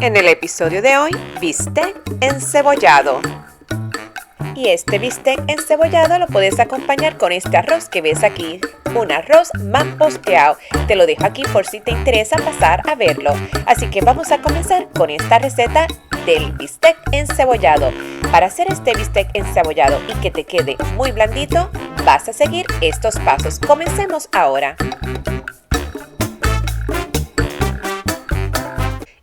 En el episodio de hoy, bistec encebollado. Y este bistec encebollado lo puedes acompañar con este arroz que ves aquí, un arroz mamposteado. Te lo dejo aquí por si te interesa pasar a verlo. Así que vamos a comenzar con esta receta del bistec encebollado. Para hacer este bistec encebollado y que te quede muy blandito, vas a seguir estos pasos. Comencemos ahora.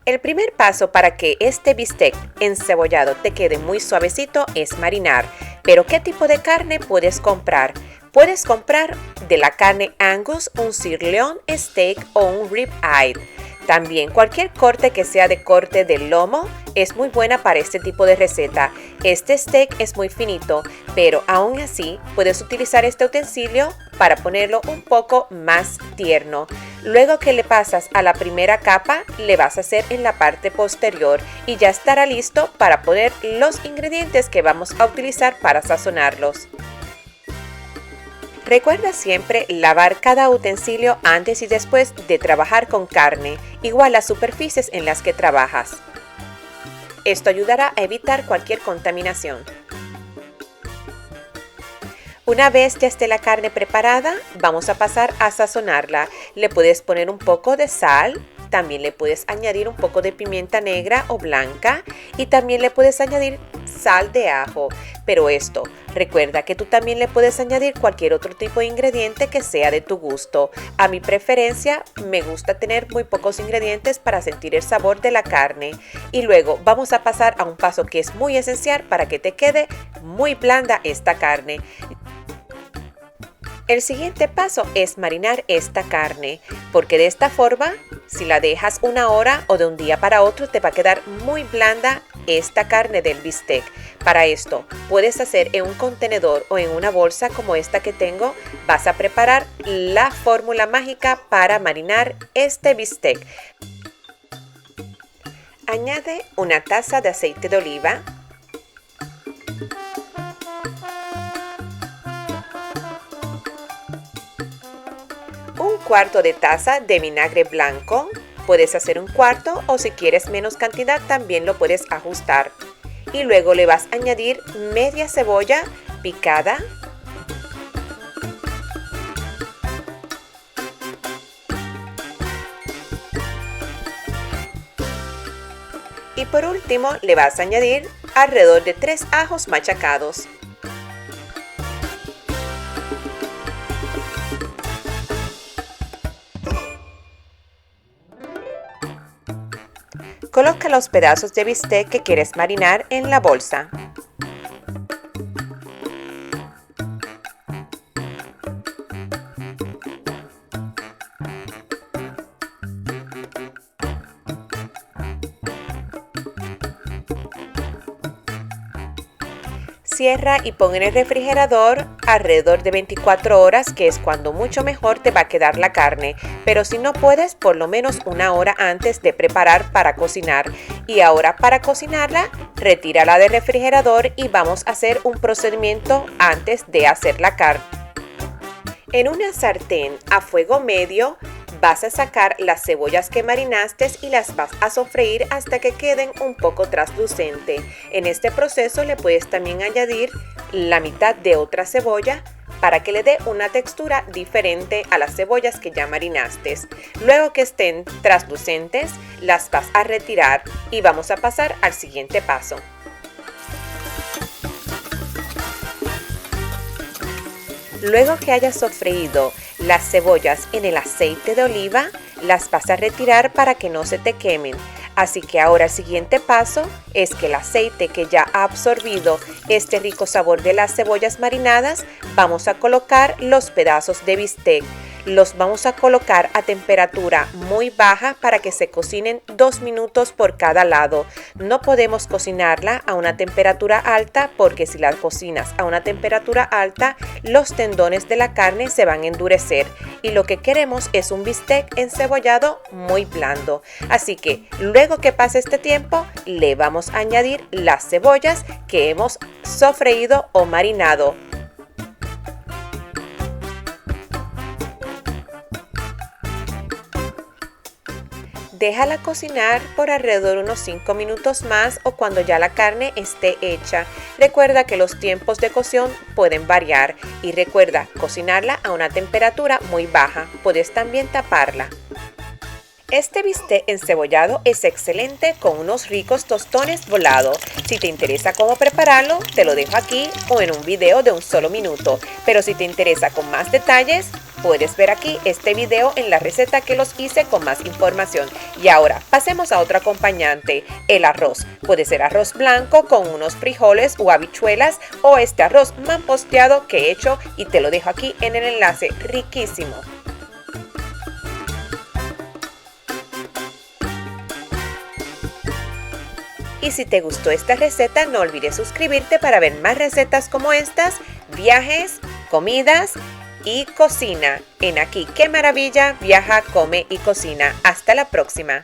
El primer paso para que este bistec encebollado te quede muy suavecito es marinar. Pero ¿qué tipo de carne puedes comprar? Puedes comprar de la carne Angus, un sirloin steak o un rib eye. También cualquier corte que sea de corte de lomo es muy buena para este tipo de receta. Este steak es muy finito, pero aún así puedes utilizar este utensilio para ponerlo un poco más tierno. Luego que le pasas a la primera capa, le vas a hacer en la parte posterior y ya estará listo para poner los ingredientes que vamos a utilizar para sazonarlos. Recuerda siempre lavar cada utensilio antes y después de trabajar con carne, igual las superficies en las que trabajas. Esto ayudará a evitar cualquier contaminación. Una vez ya esté la carne preparada, vamos a pasar a sazonarla. Le puedes poner un poco de sal, también le puedes añadir un poco de pimienta negra o blanca y también le puedes añadir sal de ajo. Pero esto, recuerda que tú también le puedes añadir cualquier otro tipo de ingrediente que sea de tu gusto. A mi preferencia, me gusta tener muy pocos ingredientes para sentir el sabor de la carne. Y luego vamos a pasar a un paso que es muy esencial para que te quede muy blanda esta carne. El siguiente paso es marinar esta carne, porque de esta forma, si la dejas una hora o de un día para otro, te va a quedar muy blanda esta carne del bistec. Para esto, puedes hacer en un contenedor o en una bolsa como esta que tengo, vas a preparar la fórmula mágica para marinar este bistec. Añade una taza de aceite de oliva, un cuarto de taza de vinagre blanco, puedes hacer un cuarto o si quieres menos cantidad también lo puedes ajustar. Y luego le vas a añadir media cebolla picada, y por último le vas a añadir alrededor de 3 ajos machacados. Coloca los pedazos de bistec que quieres marinar en la bolsa. Cierra y pon en el refrigerador alrededor de 24 horas, que es cuando mucho mejor te va a quedar la carne. Pero si no puedes, por lo menos una hora antes de preparar para cocinar. Y ahora para cocinarla, retírala del refrigerador y vamos a hacer un procedimiento antes de hacer la carne. En una sartén a fuego medio, vas a sacar las cebollas que marinaste y las vas a sofreír hasta que queden un poco translucentes. En este proceso le puedes también añadir la mitad de otra cebolla para que le dé una textura diferente a las cebollas que ya marinaste. Luego que estén translucentes, las vas a retirar y vamos a pasar al siguiente paso. Luego que hayas sofreído las cebollas en el aceite de oliva, las vas a retirar para que no se te quemen. Así que ahora el siguiente paso es que el aceite que ya ha absorbido este rico sabor de las cebollas marinadas, vamos a colocar los pedazos de bistec. Los vamos a colocar a temperatura muy baja para que se cocinen 2 minutos por cada lado. No podemos cocinarla a una temperatura alta porque si la cocinas a una temperatura alta, los tendones de la carne se van a endurecer y lo que queremos es un bistec encebollado muy blando. Así que luego que pase este tiempo, le vamos a añadir las cebollas que hemos sofreído o marinado. Déjala cocinar por alrededor unos 5 minutos más o cuando ya la carne esté hecha. Recuerda que los tiempos de cocción pueden variar y recuerda cocinarla a una temperatura muy baja. Puedes también taparla. Este bistec encebollado es excelente con unos ricos tostones volados. Si te interesa cómo prepararlo, te lo dejo aquí o en un video de un solo minuto. Pero si te interesa con más detalles, puedes ver aquí este video en la receta que los hice con más información. Y ahora pasemos a otro acompañante, el arroz. Puede ser arroz blanco con unos frijoles o habichuelas o este arroz mamposteado que he hecho y te lo dejo aquí en el enlace, riquísimo. Y si te gustó esta receta, no olvides suscribirte para ver más recetas como estas, viajes, comidas y cocina. En Aquí, qué maravilla, viaja, come y cocina. Hasta la próxima.